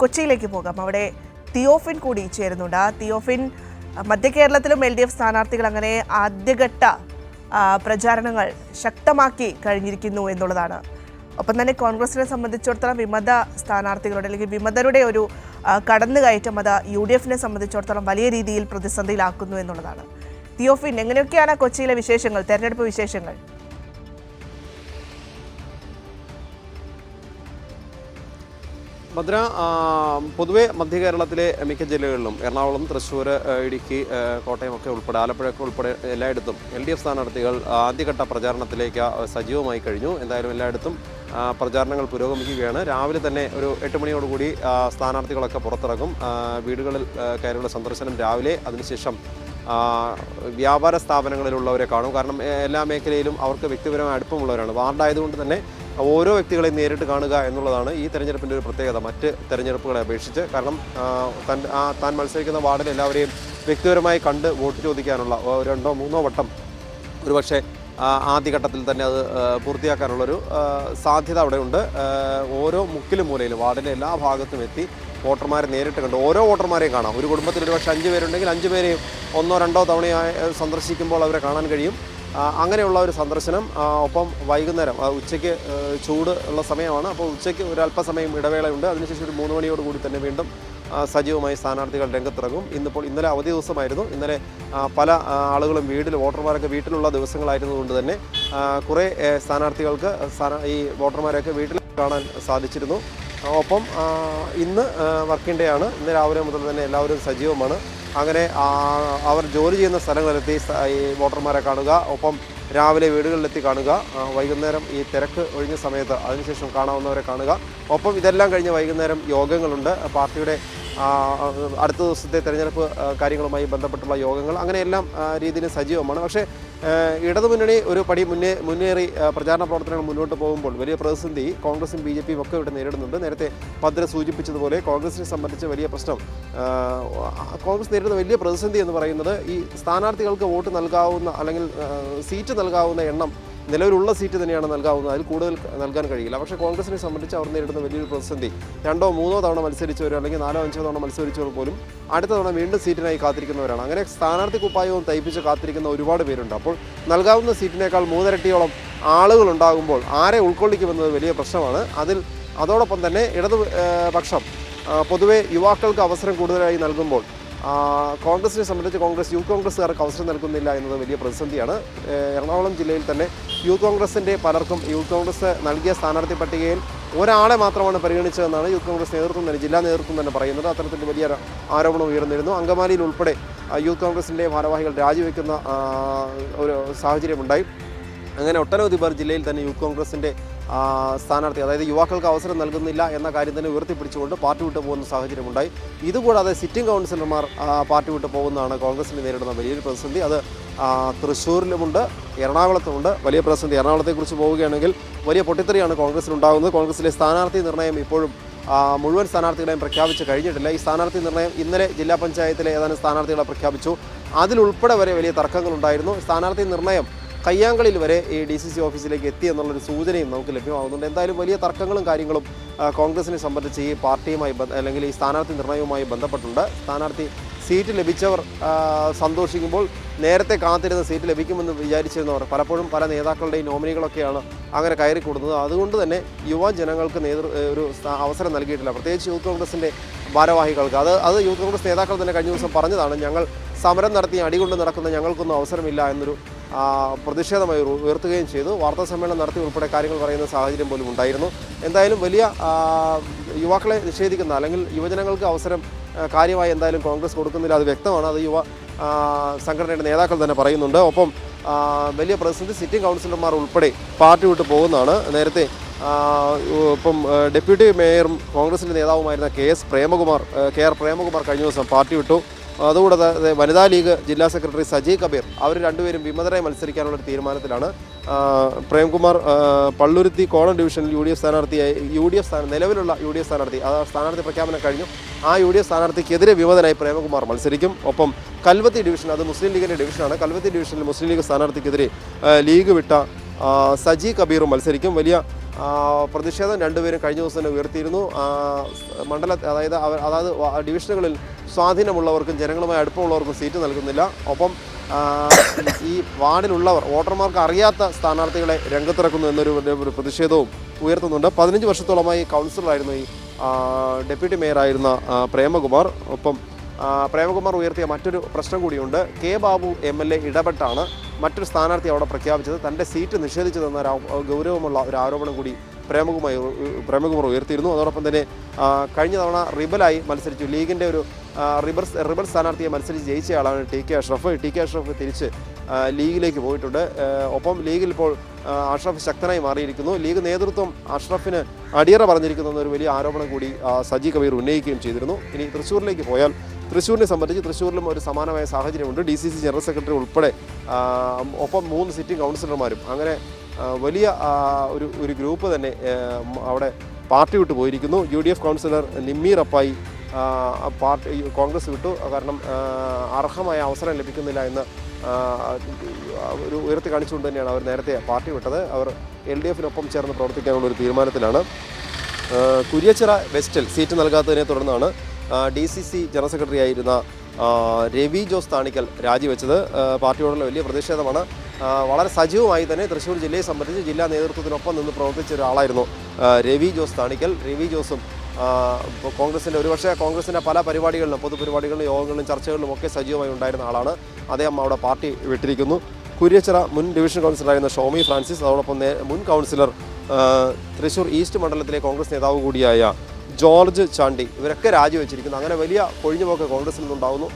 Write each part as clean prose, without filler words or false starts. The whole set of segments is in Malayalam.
കൊച്ചിയിലേക്ക് പോകാം. അവിടെ തിയോഫിൻ കൂടി ചേരുന്നുണ്ട്. ആ തിയോഫിൻ മധ്യ കേരളത്തിലും LDF സ്ഥാനാർത്ഥികൾ അങ്ങനെ ആദ്യഘട്ട പ്രചാരണങ്ങൾ ശക്തമാക്കി കഴിഞ്ഞിരിക്കുന്നു എന്നുള്ളതാണ്. ഒപ്പം തന്നെ കോൺഗ്രസിനെ സംബന്ധിച്ചിടത്തോളം വിമത സ്ഥാനാർത്ഥികളുടെ അല്ലെങ്കിൽ വിമതരുടെ ഒരു കടന്നുകയറ്റം അത് UDFനെ സംബന്ധിച്ചിടത്തോളം വലിയ രീതിയിൽ പ്രതിസന്ധിയിലാക്കുന്നു എന്നുള്ളതാണ്. തിയോഫിൻ, എങ്ങനെയൊക്കെയാണ് കൊച്ചിയിലെ വിശേഷങ്ങൾ, തെരഞ്ഞെടുപ്പ് വിശേഷങ്ങൾ? ഭദ്ര, പൊതുവെ മധ്യ കേരളത്തിലെ മിക്ക ജില്ലകളിലും എറണാകുളം, തൃശ്ശൂർ, ഇടുക്കി, കോട്ടയം ഒക്കെ ഉൾപ്പെടെ, ആലപ്പുഴയൊക്കെ ഉൾപ്പെടെ എല്ലായിടത്തും LDF സ്ഥാനാർത്ഥികൾ ആദ്യഘട്ട പ്രചാരണത്തിലേക്ക് സജീവമായി കഴിഞ്ഞു. എന്തായാലും എല്ലായിടത്തും പ്രചാരണങ്ങൾ പുരോഗമിക്കുകയാണ്. രാവിലെ തന്നെ ഒരു 8 മണിയോടുകൂടി സ്ഥാനാർത്ഥികളൊക്കെ പുറത്തിറങ്ങും. വീടുകളിൽ കയറിയുള്ള സന്ദർശനം രാവിലെ. അതിനുശേഷം വ്യാപാര സ്ഥാപനങ്ങളിലുള്ളവരെ കാണും. കാരണം എല്ലാ മേഖലയിലും അവർക്ക് വ്യക്തിപരമായ അടുപ്പമുള്ളവരാണ്. വാർഡായതുകൊണ്ട് തന്നെ ഓരോ വ്യക്തികളെയും നേരിട്ട് കാണുക എന്നുള്ളതാണ് ഈ തെരഞ്ഞെടുപ്പിൻ്റെ ഒരു പ്രത്യേകത മറ്റ് തെരഞ്ഞെടുപ്പുകളെ അപേക്ഷിച്ച്. കാരണം താൻ മത്സരിക്കുന്ന വാർഡിൽ എല്ലാവരെയും വ്യക്തിപരമായി കണ്ട് വോട്ട് ചോദിക്കാനുള്ള 2 or 3 വട്ടം ഒരുപക്ഷെ ആദ്യഘട്ടത്തിൽ തന്നെ അത് പൂർത്തിയാക്കാനുള്ളൊരു സാധ്യത അവിടെയുണ്ട്. ഓരോ മുക്കിലും മൂലയിലും വാർഡിൻ്റെ എല്ലാ ഭാഗത്തും എത്തി വോട്ടർമാരെ നേരിട്ട് കണ്ട് ഓരോ വോട്ടർമാരെയും കാണാം. ഒരു കുടുംബത്തിൽ ഒരുപക്ഷെ 5 പേരുണ്ടെങ്കിൽ 5 പേരെയും 1 or 2 തവണയായി സന്ദർശിക്കുമ്പോൾ അവരെ കാണാൻ കഴിയും. അങ്ങനെയുള്ള ഒരു സന്ദർശനം. ഒപ്പം വൈകുന്നേരം ഉച്ചയ്ക്ക് ചൂട് ഉള്ള സമയമാണ്. അപ്പോൾ ഉച്ചയ്ക്ക് ഒരു അല്പസമയം ഇടവേളയുണ്ട്. അതിനുശേഷം ഒരു 3 മണിയോടുകൂടി തന്നെ വീണ്ടും സജീവമായി സ്ഥാനാർത്ഥികൾ രംഗത്തിറങ്ങും. ഇന്നലെ അവധി ദിവസമായിരുന്നു. ഇന്നലെ പല ആളുകളും വോട്ടർമാരൊക്കെ വീട്ടിലുള്ള ദിവസങ്ങളായിരുന്നതുകൊണ്ട് തന്നെ കുറേ സ്ഥാനാർത്ഥികൾക്ക് ഈ വോട്ടർമാരെയൊക്കെ വീട്ടിൽ കാണാൻ സാധിച്ചിരുന്നു. ഒപ്പം ഇന്ന് വർക്കിംഗ് ഡേ ആണ്. ഇന്ന് രാവിലെ മുതൽ തന്നെ എല്ലാവരും സജീവമാണ്. അങ്ങനെ അവർ ജോലി ചെയ്യുന്ന സ്ഥലങ്ങളിലെത്തി ഈ വോട്ടർമാരെ കാണുക, ഒപ്പം രാവിലെ വീടുകളിലെത്തി കാണുക, വൈകുന്നേരം ഈ തിരക്ക് ഒഴിഞ്ഞ സമയത്ത് അതിനുശേഷം കാണാവുന്നവരെ കാണുക. ഒപ്പം ഇതെല്ലാം കഴിഞ്ഞ് വൈകുന്നേരം യോഗങ്ങളുണ്ട്. പാർട്ടിയുടെ അടുത്ത ദിവസത്തെ തെരഞ്ഞെടുപ്പ് കാര്യങ്ങളുമായി ബന്ധപ്പെട്ടുള്ള യോഗങ്ങൾ, അങ്ങനെയെല്ലാം രീതിയിൽ സജീവമാണ്. പക്ഷേ ഇടതുമുന്നണി ഒരു പടി മുന്നേറി പ്രചാരണ പ്രവർത്തനങ്ങൾ മുന്നോട്ട് പോകുമ്പോൾ വലിയ പ്രതിസന്ധി കോൺഗ്രസും BJPയും ഒക്കെ ഇവിടെ നേരിടുന്നുണ്ട്. നേരത്തെ ഭദ്ര സൂചിപ്പിച്ചതുപോലെ കോൺഗ്രസിനെ സംബന്ധിച്ച് വലിയ പ്രശ്നം, കോൺഗ്രസ് നേരിടുന്ന വലിയ പ്രതിസന്ധി എന്ന് പറയുന്നത് ഈ സ്ഥാനാർത്ഥികൾക്ക് വോട്ട് നൽകാവുന്ന അല്ലെങ്കിൽ സീറ്റ് നൽകാവുന്ന എണ്ണം നിലവിലുള്ള സീറ്റ് തന്നെയാണ് നൽകാവുന്നത്. അതിൽ കൂടുതൽ നൽകാൻ കഴിയില്ല. പക്ഷേ കോൺഗ്രസിനെ സംബന്ധിച്ച് അവർ നേരിടുന്ന വലിയൊരു പ്രതിസന്ധി 2 or 3 തവണ മത്സരിച്ചവർ അല്ലെങ്കിൽ 4 or 5 തവണ മത്സരിച്ചവർ പോലും അടുത്ത തവണ വീണ്ടും സീറ്റിനായി കാത്തിരിക്കുന്നവരാണ്. അങ്ങനെ സ്ഥാനാർത്ഥി കുപ്പായവും തയ്പ്പിച്ച് കാത്തിരിക്കുന്ന ഒരുപാട് പേരുണ്ട്. അപ്പോൾ നൽകാവുന്ന സീറ്റിനേക്കാൾ 3 ഇരട്ടിയോളം ആളുകളുണ്ടാകുമ്പോൾ ആരെ ഉൾക്കൊള്ളിക്കുമെന്നത് വലിയ പ്രശ്നമാണ്. അതോടൊപ്പം തന്നെ ഇടതുപക്ഷം പൊതുവെ യുവാക്കൾക്ക് അവസരം കൂടുതലായി നൽകുമ്പോൾ കോൺഗ്രസിനെ സംബന്ധിച്ച് യൂത്ത് കോൺഗ്രസ്സുകാർക്ക് അവസരം നൽകുന്നില്ല എന്നത് വലിയ പ്രതിസന്ധിയാണ്. എറണാകുളം ജില്ലയിൽ തന്നെ യൂത്ത് കോൺഗ്രസിൻ്റെ പലർക്കും യൂത്ത് കോൺഗ്രസ് നൽകിയ സ്ഥാനാർത്ഥി പട്ടികയിൽ ഒരാളെ മാത്രമാണ് പരിഗണിച്ചതെന്നാണ് യൂത്ത് കോൺഗ്രസ് ജില്ലാ നേതൃത്വം തന്നെ പറയുന്നത്. അത്തരത്തിൽ വലിയ ആരോപണം ഉയർന്നിരുന്നു. അങ്കമാലിയിൽ ഉൾപ്പെടെ യൂത്ത് കോൺഗ്രസിൻ്റെ ഭാരവാഹികൾ രാജിവെക്കുന്ന ഒരു സാഹചര്യമുണ്ടായി. അങ്ങനെ ഒട്ടനവധി പേർ ജില്ലയിൽ തന്നെ യൂത്ത് കോൺഗ്രസിൻ്റെ സ്ഥാനാർത്ഥി, അതായത് യുവാക്കൾക്ക് അവസരം നൽകുന്നില്ല എന്ന കാര്യം തന്നെ ഉയർത്തിപ്പിടിച്ചുകൊണ്ട് പാർട്ടി വിട്ടു പോകുന്ന സാഹചര്യമുണ്ടായി. ഇതുകൂടാതെ സിറ്റിംഗ് കൗൺസിലർമാർ പാർട്ടി വിട്ടു പോകുന്നതാണ് കോൺഗ്രസിന് നേരിടുന്ന വലിയൊരു പ്രതിസന്ധി. അത് തൃശ്ശൂരിലുമുണ്ട്, എറണാകുളത്തുമുണ്ട് വലിയ പ്രതിസന്ധി. എറണാകുളത്തെക്കുറിച്ച് പോവുകയാണെങ്കിൽ വലിയ പൊട്ടിത്തെറിയാണ് കോൺഗ്രസിനുണ്ടാകുന്നത്. കോൺഗ്രസിലെ സ്ഥാനാർത്ഥി നിർണ്ണയം ഇപ്പോഴും മുഴുവൻ സ്ഥാനാർത്ഥികളെയും പ്രഖ്യാപിച്ച് കഴിഞ്ഞിട്ടില്ല. ഈ സ്ഥാനാർത്ഥി നിർണ്ണയം ഇന്നലെ ജില്ലാ പഞ്ചായത്തിലെ ഏതാനും സ്ഥാനാർത്ഥികളെ പ്രഖ്യാപിച്ചു. അതിലുൾപ്പെടെ വരെ വലിയ തർക്കങ്ങളുണ്ടായിരുന്നു. സ്ഥാനാർത്ഥി നിർണ്ണയം കയ്യാങ്കളിൽ വരെ ഈ DCC ഓഫീസിലേക്ക് എത്തി എന്നുള്ളൊരു സൂചനയും നമുക്ക് ലഭ്യമാകുന്നുണ്ട്. എന്തായാലും വലിയ തർക്കങ്ങളും കാര്യങ്ങളും കോൺഗ്രസിനെ സംബന്ധിച്ച് ഈ പാർട്ടിയുമായി അല്ലെങ്കിൽ ഈ സ്ഥാനാർത്ഥി നിർണ്ണയവുമായി ബന്ധപ്പെട്ടുണ്ട്. സ്ഥാനാർത്ഥി സീറ്റ് ലഭിച്ചവർ സന്തോഷിക്കുമ്പോൾ നേരത്തെ കാത്തിരുന്ന സീറ്റ് ലഭിക്കുമെന്ന് വിചാരിച്ചിരുന്നവർ പലപ്പോഴും പല നേതാക്കളുടെയും നോമിനികളൊക്കെയാണ് അങ്ങനെ കയറിക്കൂടുന്നത്. അതുകൊണ്ട് തന്നെ യുവജനങ്ങൾക്ക് ഒരു അവസരം നൽകിയിട്ടില്ല, പ്രത്യേകിച്ച് യൂത്ത് കോൺഗ്രസിൻ്റെ ഭാരവാഹികൾക്ക്. അത് യൂത്ത് കോൺഗ്രസ് നേതാക്കൾ തന്നെ കഴിഞ്ഞ ദിവസം പറഞ്ഞതാണ്. ഞങ്ങൾ സമരം നടത്തി അടികൊണ്ട് നടക്കുന്ന ഞങ്ങൾക്കൊന്നും അവസരമില്ല എന്നൊരു പ്രതിഷേധമായി ഉയർത്തുകയും ചെയ്തു. വാർത്താ സമ്മേളനം നടത്തി ഉൾപ്പെടെ കാര്യങ്ങൾ പറയുന്ന സാഹചര്യം പോലും ഉണ്ടായിരുന്നു. എന്തായാലും വലിയ യുവാക്കളെ നിഷേധിക്കുന്ന അല്ലെങ്കിൽ യുവജനങ്ങൾക്ക് അവസരം കാര്യമായി എന്തായാലും കോൺഗ്രസ് കൊടുക്കുന്നില്ല, അത് വ്യക്തമാണ്. അത് യുവ സംഘടനയുടെ നേതാക്കൾ തന്നെ പറയുന്നുണ്ട്. ഒപ്പം വലിയ പ്രതിസന്ധി സിറ്റിംഗ് കൗൺസിലർമാർ ഉൾപ്പെടെ പാർട്ടി വിട്ട് പോകുന്നതാണ്. നേരത്തെ ഇപ്പം ഡെപ്യൂട്ടി മേയറും കോൺഗ്രസിൻ്റെ നേതാവുമായിരുന്ന KR പ്രേമകുമാർ കഴിഞ്ഞ ദിവസം പാർട്ടി വിട്ടു. അതുകൂടാതെ വനിതാ ലീഗ് ജില്ലാ സെക്രട്ടറി സജി കബീർ അവർ രണ്ടുപേരും വിമതരായി മത്സരിക്കാനുള്ളൊരു തീരുമാനത്തിലാണ്. പ്രേംകുമാർ പള്ളുരുത്തി കോണം ഡിവിഷനിൽ നിലവിലുള്ള UDF സ്ഥാനാർത്ഥി, ആ സ്ഥാനാർത്ഥി പ്രഖ്യാപനം കഴിഞ്ഞു. ആ UDF സ്ഥാനാർത്ഥിക്കെതിരെ വിമതനായി പ്രേമകുമാർ മത്സരിക്കും. ഒപ്പം കൽവത്തി ഡിവിഷൻ, അത് മുസ്ലിം ലീഗിൻ്റെ ഡിവിഷനാണ്, കൽവത്തി ഡിവിഷനിൽ മുസ്ലിം ലീഗ് സ്ഥാനാർത്ഥിക്കെതിരെ ലീഗ് വിട്ട സജി കബീറും മത്സരിക്കും. വലിയ പ്രതിഷേധം രണ്ടുപേരും കഴിഞ്ഞ ദിവസം തന്നെ ഉയർത്തിയിരുന്നു. അതായത് ഡിവിഷനുകളിൽ സ്വാധീനമുള്ളവർക്കും ജനങ്ങളുമായി അടുപ്പമുള്ളവർക്കും സീറ്റ് നൽകുന്നില്ല. ഒപ്പം ഈ വാർഡിലുള്ളവർ വോട്ടർമാർക്ക് അറിയാത്ത സ്ഥാനാർത്ഥികളെ രംഗത്തിറക്കുന്നു എന്നൊരു പ്രതിഷേധവും ഉയർത്തുന്നുണ്ട്. 15 വർഷത്തോളമായി കൗൺസിലറായിരുന്നു ഈ ഡെപ്യൂട്ടി മേയറായിരുന്ന പ്രേമകുമാർ. ഒപ്പം പ്രേമകുമാർ ഉയർത്തിയ മറ്റൊരു പ്രശ്നം കൂടിയുണ്ട്. കെ ബാബു MLA ഇടപെട്ടാണ് മറ്റൊരു സ്ഥാനാർത്ഥി അവിടെ പ്രഖ്യാപിച്ചത്. തൻ്റെ സീറ്റ് നിഷേധിച്ചതെന്ന ഗൗരവമുള്ള ഒരു ആരോപണം കൂടി പ്രേമകുമാർ ഉയർത്തിയിരുന്നു. അതോടൊപ്പം തന്നെ കഴിഞ്ഞ തവണ റിബലായി മത്സരിച്ചു, ലീഗിൻ്റെ ഒരു റിബൽ സ്ഥാനാർത്ഥിയെ മത്സരിച്ച് ജയിച്ചയാളാണ് ടി കെ അഷ്റഫ് തിരിച്ച് ലീഗിലേക്ക് പോയിട്ടുണ്ട്. ഒപ്പം ലീഗിൽ ഇപ്പോൾ അഷ്റഫ് ശക്തനായി മാറിയിരിക്കുന്നു. ലീഗ് നേതൃത്വം അഷ്റഫിന് അടിയറ പറഞ്ഞിരിക്കുന്നു എന്നൊരു വലിയ ആരോപണം കൂടി സജി കബീർ ഉന്നയിക്കുകയും ചെയ്തിരുന്നു. ഇനി തൃശ്ശൂരിലേക്ക് പോയാൽ തൃശ്ശൂരിനെ സംബന്ധിച്ച് തൃശ്ശൂരിലും ഒരു സമാനമായ സാഹചര്യമുണ്ട്. DCC ജനറൽ സെക്രട്ടറി ഉൾപ്പെടെ ഒപ്പം 3 സിറ്റിംഗ് കൗൺസിലർമാരും അങ്ങനെ വലിയ ഒരു ഗ്രൂപ്പ് തന്നെ അവിടെ പാർട്ടി വിട്ടു പോയിരിക്കുന്നു. UDF കൗൺസിലർ നിമ്മീർ അപ്പായി കോൺഗ്രസ് വിട്ടു. കാരണം അർഹമായ അവസരം ലഭിക്കുന്നില്ല എന്ന് ഒരു ഉയർത്തി കാണിച്ചുകൊണ്ട് തന്നെയാണ് അവർ നേരത്തെ പാർട്ടി വിട്ടത്. അവർ LDFനൊപ്പം ചേർന്ന് പ്രവർത്തിക്കാനുള്ള ഒരു തീരുമാനത്തിലാണ്. കുര്യച്ചിറ വെസ്റ്റിൽ സീറ്റ് നൽകാത്തതിനെ തുടർന്നാണ് DCC ജനറൽ സെക്രട്ടറി ആയിരുന്ന രവി ജോസ് താണിക്കൽ രാജിവെച്ചത്. പാർട്ടിയോടുള്ള വലിയ പ്രതിഷേധമാണ്. വളരെ സജീവമായി തന്നെ തൃശ്ശൂർ ജില്ലയെ സംബന്ധിച്ച് ജില്ലാ നേതൃത്വത്തിനൊപ്പം നിന്ന് പ്രവർത്തിച്ച ഒരാളായിരുന്നു രവി ജോസ് താണിക്കൽ. രവി ജോസും കോൺഗ്രസിൻ്റെ പല പരിപാടികളിലും പൊതുപരിപാടികളിലും യോഗങ്ങളിലും ചർച്ചകളിലും ഒക്കെ സജീവമായി ഉണ്ടായിരുന്ന ആളാണ്. അദ്ദേഹം അവിടെ പാർട്ടി വിട്ടിരിക്കുന്നു. കുര്യച്ചിറ മുൻ ഡിവിഷൻ കൗൺസിലറായിരുന്ന ഷോമി ഫ്രാൻസിസ്, അതോടൊപ്പം മുൻ കൗൺസിലർ തൃശ്ശൂർ ഈസ്റ്റ് മണ്ഡലത്തിലെ കോൺഗ്രസ് നേതാവ് കൂടിയായ ജോർജ് ചാണ്ടി, ഇവരൊക്കെ രാജിവെച്ചിരിക്കുന്നു. അങ്ങനെ വലിയ കൊഴിഞ്ഞുപോക്ക് കോൺഗ്രസിൽ നിന്നുണ്ടാകുന്നു.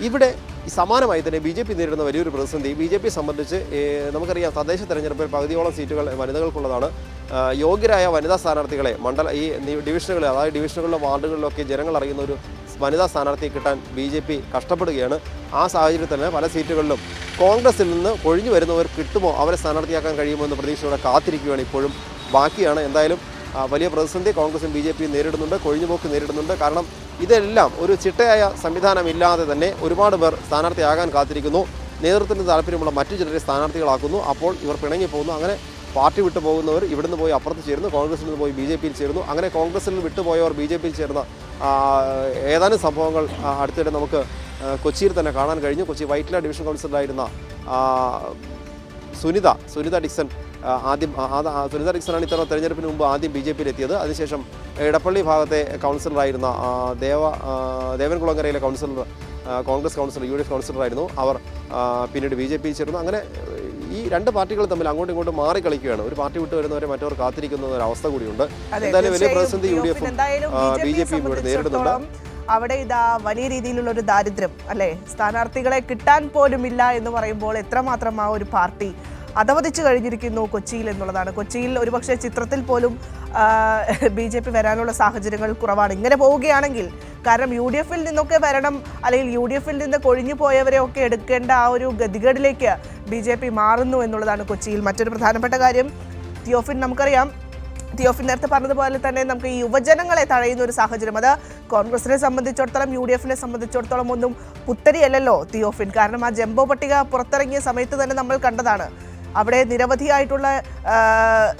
ഇവിടെ സമാനമായി തന്നെ BJP നേരിടുന്ന വലിയൊരു പ്രതിസന്ധി. BJP സംബന്ധിച്ച് നമുക്കറിയാം, തദ്ദേശ തെരഞ്ഞെടുപ്പിൽ പകുതിയോളം സീറ്റുകൾ വനിതകൾക്കുള്ളതാണ്. യോഗ്യരായ വനിതാ സ്ഥാനാർത്ഥികളെ ഈ ഡിവിഷനുകളിൽ, അതായത് ഡിവിഷനുകളിലെ വാർഡുകളിലൊക്കെ ജനങ്ങൾ അറിയുന്ന ഒരു വനിതാ സ്ഥാനാർത്ഥിയെ കിട്ടാൻ BJP കഷ്ടപ്പെടുകയാണ്. ആ സാഹചര്യത്തിൽ തന്നെ പല സീറ്റുകളിലും കോൺഗ്രസിൽ നിന്ന് കൊഴിഞ്ഞു വരുന്നവർ കിട്ടുമോ, അവരെ സ്ഥാനാർത്ഥിയാക്കാൻ കഴിയുമോ എന്ന പ്രതീക്ഷയോടെ കാത്തിരിക്കുകയാണ്. ഇപ്പോഴും ബാക്കിയാണ്. എന്തായാലും വലിയ പ്രതിസന്ധി കോൺഗ്രസും BJP നേരിടുന്നുണ്ട്, കൊഴിഞ്ഞുപോക്ക് നേരിടുന്നുണ്ട്. കാരണം ഇതെല്ലാം ഒരു ചിട്ടയായ സംവിധാനമില്ലാതെ തന്നെ ഒരുപാട് പേർ സ്ഥാനാർത്ഥിയാകാൻ കാത്തിരിക്കുന്നു. നേതൃത്വത്തിന് താല്പര്യമുള്ള മറ്റു ചിലരെ സ്ഥാനാർത്ഥികളാക്കുന്നു. അപ്പോൾ ഇവർ പിണങ്ങി പോകുന്നു. അങ്ങനെ പാർട്ടി വിട്ടു പോകുന്നവർ ഇവിടുന്ന് പോയി അപ്പുറത്ത് ചേരുന്നു, കോൺഗ്രസിൽ നിന്ന് പോയി BJPയിൽ ചേരുന്നു. അങ്ങനെ കോൺഗ്രസിൽ നിന്ന് വിട്ടുപോയവർ BJPയിൽ ചേർന്ന ഏതാനും സംഭവങ്ങൾ അടുത്തിടെ നമുക്ക് കൊച്ചിയിൽ തന്നെ കാണാൻ കഴിഞ്ഞു. കൊച്ചി വൈറ്റില ഡിവിഷൻ കൗൺസിലറായിരുന്ന സുനിത ഡിക്സൺ സുനിത ഡിക്സണാണ് ഇത്തവണ തെരഞ്ഞെടുപ്പിന് മുമ്പ് ആദ്യം BJPയിൽ എത്തിയത്. അതിനുശേഷം ഇടപ്പള്ളി ഭാഗത്തെ കൗൺസിലറായിരുന്ന ദേവൻകുളങ്ങരയിലെ കോൺഗ്രസ് കൗൺസിലർ UDF കൗൺസിലറായിരുന്നു. അവർ പിന്നീട് BJPയിൽ ചേർന്നു. അങ്ങനെ ഈ രണ്ട് പാർട്ടികൾ തമ്മിൽ അങ്ങോട്ടും ഇങ്ങോട്ടും മാറി കളിക്കുകയാണ്. ഒരു പാർട്ടി വിട്ട് വരുന്നവരെ മറ്റവർ കാത്തിരിക്കുന്ന ഒരു അവസ്ഥ കൂടിയുണ്ട്. എന്തായാലും വലിയ പ്രതിസന്ധി UDF BJP ഇവിടെ നേരിടുന്നുണ്ട്. അവിടെ ഇതാ വലിയ രീതിയിലുള്ള ഒരു ദാരിദ്ര്യം അല്ലേ, സ്ഥാനാർത്ഥികളെ കിട്ടാൻ പോലുമില്ല എന്ന് പറയുമ്പോൾ എത്രമാത്രം ആ ഒരു പാർട്ടി അധവദിച്ചു കഴിഞ്ഞിരിക്കുന്നു കൊച്ചിയിൽ എന്നുള്ളതാണ്. കൊച്ചിയിൽ ഒരുപക്ഷെ ചിത്രത്തിൽ പോലും BJP വരാനുള്ള സാഹചര്യങ്ങൾ കുറവാണ് ഇങ്ങനെ പോവുകയാണെങ്കിൽ. കാരണം UDFൽ നിന്നൊക്കെ വരണം, അല്ലെങ്കിൽ UDFൽ നിന്ന് കൊഴിഞ്ഞു പോയവരെ ഒക്കെ എടുക്കേണ്ട ആ ഒരു ഗതികേടിലേക്ക് BJP മാറുന്നു എന്നുള്ളതാണ് കൊച്ചിയിൽ മറ്റൊരു പ്രധാനപ്പെട്ട കാര്യം. തിയോഫിൻ നമുക്കറിയാം, തിയോഫിൻ നേരത്തെ പറഞ്ഞതുപോലെ തന്നെ നമുക്ക് ഈ യുവജനങ്ങളെ തഴയുന്ന ഒരു സാഹചര്യം, അത് കോൺഗ്രസിനെ സംബന്ധിച്ചിടത്തോളം UDFനെ സംബന്ധിച്ചിടത്തോളം ഒന്നും പുത്തരിയല്ലല്ലോ തിയോഫിൻ. കാരണം ആ ജംബോ പട്ടിക പുറത്തിറങ്ങിയ സമയത്ത് തന്നെ നമ്മൾ കണ്ടതാണ്. അവിടെ നിരവധിയായിട്ടുള്ള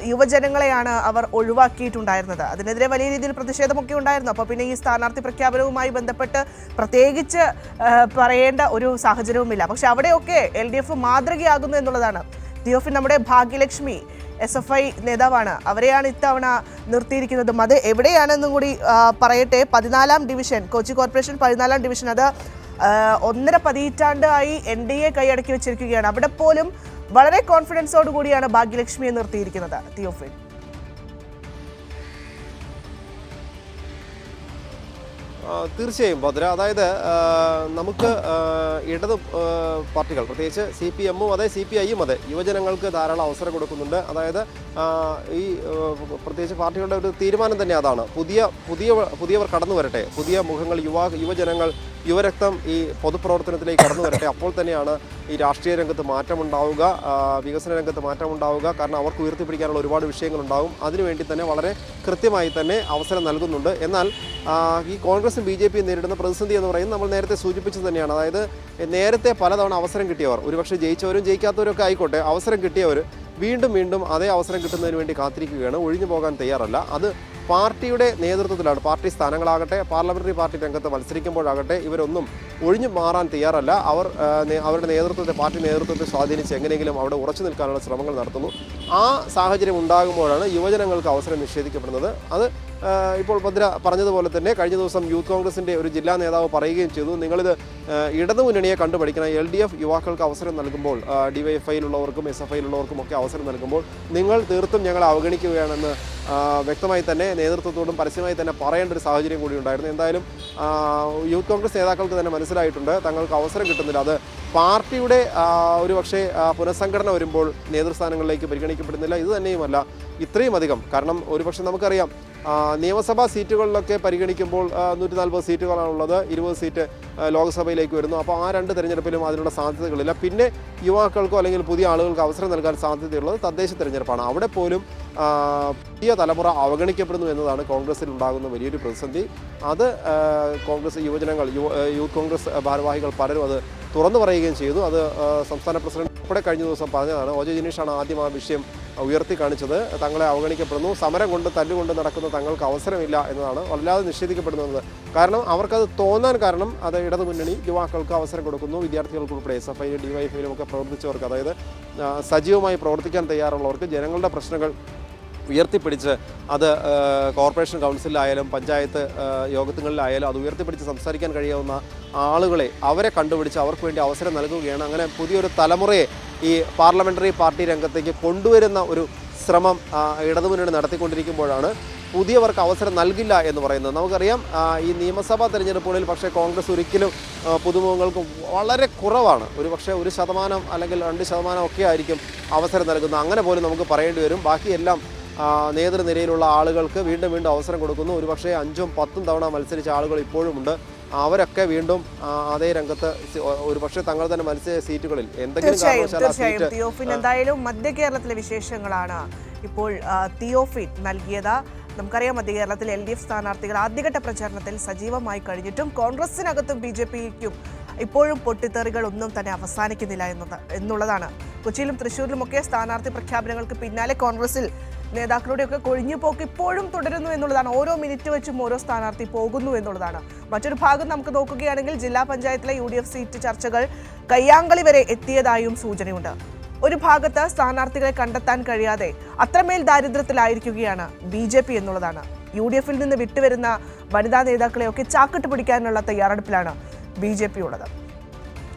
യുവജനങ്ങളെയാണ് അവർ ഒഴിവാക്കിയിട്ടുണ്ടായിരുന്നത്. അതിനെതിരെ വലിയ രീതിയിൽ പ്രതിഷേധമൊക്കെ ഉണ്ടായിരുന്നു. അപ്പോൾ പിന്നെ ഈ സ്ഥാനാർത്ഥി പ്രഖ്യാപനവുമായി ബന്ധപ്പെട്ട് പ്രത്യേകിച്ച് പറയേണ്ട ഒരു സാഹചര്യവുമില്ല. പക്ഷെ അവിടെയൊക്കെ LDF മാതൃകയാകുന്നു എന്നുള്ളതാണ്. തിയോഫിൻ നമ്മുടെ ഭാഗ്യലക്ഷ്മി SFI നേതാവാണ്, അവരെയാണ് ഇത്തവണ നിർത്തിയിരിക്കുന്നതും. അത് എവിടെയാണെന്നും കൂടി പറയട്ടെ. 14ാം ഡിവിഷൻ, കൊച്ചി കോർപ്പറേഷൻ 14ാം ഡിവിഷൻ, അത് 1.5 പതിറ്റാണ്ടായി NDA കൈയടക്കി വെച്ചിരിക്കുകയാണ്. അവിടെ പോലും വളരെ കോൺഫിഡൻസോട് കൂടിയാണ് ഭാഗ്യലക്ഷ്മിയെ നിർത്തിയിരിക്കുന്നത്. തിയോഫിൻ, തീർച്ചയായും ഭദ്ര, അതായത് നമുക്ക് ഇടത് പാർട്ടികൾ, പ്രത്യേകിച്ച് CPM-ഉം അതെ CPI-യും അതെ, യുവജനങ്ങൾക്ക് ധാരാളം അവസരം കൊടുക്കുന്നുണ്ട്. അതായത് ഈ പ്രത്യേകിച്ച് പാർട്ടികളുടെ ഒരു തീരുമാനം തന്നെ അതാണ്. പുതിയവർ കടന്നു വരട്ടെ, പുതിയ മുഖങ്ങൾ, യുവജനങ്ങൾ, യുവരക്തം ഈ പൊതുപ്രവർത്തനത്തിലേക്ക് കടന്നു വരട്ടെ. അപ്പോൾ തന്നെയാണ് ഈ രാഷ്ട്രീയ രംഗത്ത് മാറ്റമുണ്ടാവുക, വികസന രംഗത്ത് മാറ്റമുണ്ടാവുക. കാരണം അവർക്ക് ഉയർത്തിപ്പിടിക്കാനുള്ള ഒരുപാട് വിഷയങ്ങളുണ്ടാവും. അതിനുവേണ്ടി തന്നെ വളരെ കൃത്യമായി തന്നെ അവസരം നൽകുന്നുണ്ട്. എന്നാൽ ഈ കോൺഗ്രസും BJPയും നേരിടുന്ന പ്രതിസന്ധി എന്ന് പറയുന്നത് നമ്മൾ നേരത്തെ സൂചിപ്പിച്ചത് തന്നെയാണ്. അതായത് നേരത്തെ പലതവണ അവസരം കിട്ടിയവർ, ഒരുപക്ഷെ ജയിച്ചവരും ജയിക്കാത്തവരും ഒക്കെ ആയിക്കോട്ടെ, അവസരം കിട്ടിയവർ വീണ്ടും വീണ്ടും അതേ അവസരം കിട്ടുന്നതിന് വേണ്ടി കാത്തിരിക്കുകയാണ്, ഒഴിഞ്ഞു പോകാൻ തയ്യാറല്ല. അത് പാർട്ടിയുടെ നേതൃത്വത്തിലാണ്. പാർട്ടി സ്ഥാനങ്ങളാകട്ടെ, പാർലമെന്ററി പാർട്ടി രംഗത്ത് മത്സരിക്കുമ്പോഴാകട്ടെ, ഇവരൊന്നും ഒഴിഞ്ഞു മാറാൻ തയ്യാറല്ല. അവരുടെ നേതൃത്വത്തെ, പാർട്ടി നേതൃത്വത്തെ സ്വാധീനിച്ച് എങ്ങനെയെങ്കിലും അവിടെ ഉറച്ചു നിൽക്കാനുള്ള ശ്രമങ്ങൾ നടത്തുന്നു. ആ സാഹചര്യം ഉണ്ടാകുമ്പോഴാണ് യുവജനങ്ങൾക്ക് അവസരം നിഷേധിക്കപ്പെടുന്നത്. അത് ഇപ്പോൾ ഭദ്ര പറഞ്ഞതുപോലെ തന്നെ കഴിഞ്ഞ ദിവസം യൂത്ത് കോൺഗ്രസിൻ്റെ ഒരു ജില്ലാ നേതാവ് പറയുകയും ചെയ്തു, നിങ്ങളിത് ഇടതുമുന്നണിയെ കണ്ടുപഠിക്കണം. LDF യുവാക്കൾക്ക് അവസരം നൽകുമ്പോൾ, DYFIയിലുള്ളവർക്കും SFIയിലുള്ളവർക്കും ഒക്കെ അവസരം നൽകുമ്പോൾ നിങ്ങൾ തീർത്തും ഞങ്ങളെ അവഗണിക്കുകയാണെന്ന് വ്യക്തമായി തന്നെ നേതൃത്വത്തോടും പരസ്യമായി തന്നെ പറയേണ്ട ഒരു സാഹചര്യം കൂടി ഉണ്ടായിരുന്നു. എന്തായാലും യൂത്ത് കോൺഗ്രസ് നേതാക്കൾക്ക് തന്നെ മനസ്സിലായിട്ടുണ്ട് തങ്ങൾക്ക് അവസരം കിട്ടുന്നില്ല. അത് പാർട്ടിയുടെ ഒരു പക്ഷേ പുനഃസംഘടന വരുമ്പോൾ നേതൃസ്ഥാനങ്ങളിലേക്ക് പരിഗണിക്കപ്പെടുന്നില്ല. ഇത് തന്നെയുമല്ല, ഇത്രയും അധികം, കാരണം ഒരുപക്ഷെ നമുക്കറിയാം നിയമസഭാ സീറ്റുകളിലൊക്കെ പരിഗണിക്കുമ്പോൾ 140 സീറ്റുകളാണുള്ളത്, 20 സീറ്റ് ലോക്സഭയിലേക്ക് വരുന്നു. അപ്പോൾ ആ 2 തെരഞ്ഞെടുപ്പിലും അതിനുള്ള സാധ്യതകളില്ല. പിന്നെ യുവാക്കൾക്കോ അല്ലെങ്കിൽ പുതിയ ആളുകൾക്ക് അവസരം നൽകാൻ സാധ്യതയുള്ളത് തദ്ദേശ തെരഞ്ഞെടുപ്പാണ്. അവിടെ പോലും പുതിയ തലമുറ അവഗണിക്കപ്പെടുന്നു എന്നതാണ് കോൺഗ്രസിൽ ഉണ്ടാകുന്ന വലിയൊരു പ്രതിസന്ധി. അത് കോൺഗ്രസ് യുവജനങ്ങൾ, യൂത്ത് കോൺഗ്രസ് ഭാരവാഹികൾ പലരും അത് തുറന്നു പറയുകയും ചെയ്തു. അത് സംസ്ഥാന പ്രസിഡന്റ് ഉൾപ്പെടെ കഴിഞ്ഞ ദിവസം പറഞ്ഞതാണ്. OJ ജിനീഷാണ് ആദ്യം ആ വിഷയം ഉയർത്തി കാണിച്ചത്. തങ്ങളെ അവഗണിക്കപ്പെടുന്നു, സമരം കൊണ്ട് തല്ലുകൊണ്ട് നടക്കുന്ന തങ്ങൾക്ക് അവസരമില്ല എന്നതാണ് വല്ലാതെ നിഷേധിക്കപ്പെടുന്നത്. കാരണം അവർക്കത് തോന്നാൻ കാരണം അത് ഇടതുമുന്നണി യുവാക്കൾക്ക് അവസരം കൊടുക്കുന്നു, വിദ്യാർത്ഥികൾക്ക് ഉൾപ്പെടെ SFI DYFIയിലും ഒക്കെ പ്രവർത്തിച്ചവർക്ക്, അതായത് സജീവമായി പ്രവർത്തിക്കാൻ തയ്യാറുള്ളവർക്ക് ജനങ്ങളുടെ പ്രശ്നങ്ങൾ ഉയർത്തിപ്പിടിച്ച് അത് കോർപ്പറേഷൻ കൗൺസിലായാലും പഞ്ചായത്ത് യോഗങ്ങളിലായാലും അത് ഉയർത്തിപ്പിടിച്ച് സംസാരിക്കാൻ കഴിയാവുന്ന ആളുകളെ അവരെ കണ്ടുപിടിച്ച് അവർക്ക് വേണ്ടി അവസരം നൽകുകയാണ്. അങ്ങനെ പുതിയൊരു തലമുറയെ ഈ പാർലമെൻ്ററി പാർട്ടി രംഗത്തേക്ക് കൊണ്ടുവരുന്ന ഒരു ശ്രമം ഇടതുമുന്നണി നടത്തിക്കൊണ്ടിരിക്കുമ്പോഴാണ് പുതിയവർക്ക് അവസരം നൽകില്ല എന്ന് പറയുന്നത്. നമുക്കറിയാം ഈ നിയമസഭാ തെരഞ്ഞെടുപ്പുകളിൽ പക്ഷേ കോൺഗ്രസ് ഒരിക്കലും പുതുമുഖങ്ങൾക്ക് വളരെ കുറവാണ്. ഒരു പക്ഷേ 1% അല്ലെങ്കിൽ 2% ഒക്കെ ആയിരിക്കും അവസരം നൽകുന്നത്. അങ്ങനെ പോലും നമുക്ക് പറയേണ്ടി വരും. ബാക്കിയെല്ലാം നേതൃനിരയിലുള്ള ആളുകൾക്ക് വീണ്ടും വീണ്ടും അവസരം കൊടുക്കുന്നു. ഒരുപക്ഷെ 5ഉം 10ഉം തവണ മത്സരിച്ച ആളുകൾ ഇപ്പോഴുമുണ്ട്. അവരൊക്കെ വീണ്ടും അതേ രംഗത്ത് ഒരുപക്ഷെ തങ്ങൾ തന്നെ മത്സര സീറ്റുകളിൽ എന്തെങ്കിലും തിയോഫിൻ എന്തായാലും മധ്യ കേരളത്തിലെ വിശേഷങ്ങളാണ് ഇപ്പോൾ തിയോഫിൻ നൽകിയത്. നമുക്കറിയാം മധ്യ കേരളത്തിൽ LDF സ്ഥാനാർത്ഥികൾ ആദ്യഘട്ട പ്രചാരണത്തിൽ സജീവമായി കഴിഞ്ഞിട്ടും കോൺഗ്രസിനകത്തും BJPക്കും ഇപ്പോഴും പൊട്ടിത്തെറികൾ ഒന്നും തന്നെ അവസാനിക്കുന്നില്ല എന്നുള്ളതാണ്. കൊച്ചിയിലും തൃശ്ശൂരിലുമൊക്കെ സ്ഥാനാർത്ഥി പ്രഖ്യാപനങ്ങൾക്ക് പിന്നാലെ കോൺഗ്രസിൽ നേതാക്കളുടെയൊക്കെ കൊഴിഞ്ഞുപോക്ക് ഇപ്പോഴും തുടരുന്നു എന്നുള്ളതാണ്. ഓരോ മിനിറ്റ് വെച്ചും ഓരോ സ്ഥാനാർത്ഥി പോകുന്നു എന്നുള്ളതാണ്. മറ്റൊരു ഭാഗം നമുക്ക് നോക്കുകയാണെങ്കിൽ ജില്ലാ പഞ്ചായത്തിലെ UDF സീറ്റ് ചർച്ചകൾ കയ്യാങ്കളി വരെ എത്തിയതായും സൂചനയുണ്ട്. ഒരു ഭാഗത്ത് സ്ഥാനാർത്ഥികളെ കണ്ടെത്താൻ കഴിയാതെ അത്രമേൽ ദാരിദ്ര്യത്തിലായിരിക്കുകയാണ് BJP എന്നുള്ളതാണ്. UDFിൽ നിന്ന് വിട്ടുവരുന്ന വനിതാ നേതാക്കളെയൊക്കെ ചാക്കിട്ട് പിടിക്കാനുള്ള തയ്യാറെടുപ്പിലാണ് BJP ഉള്ളത്.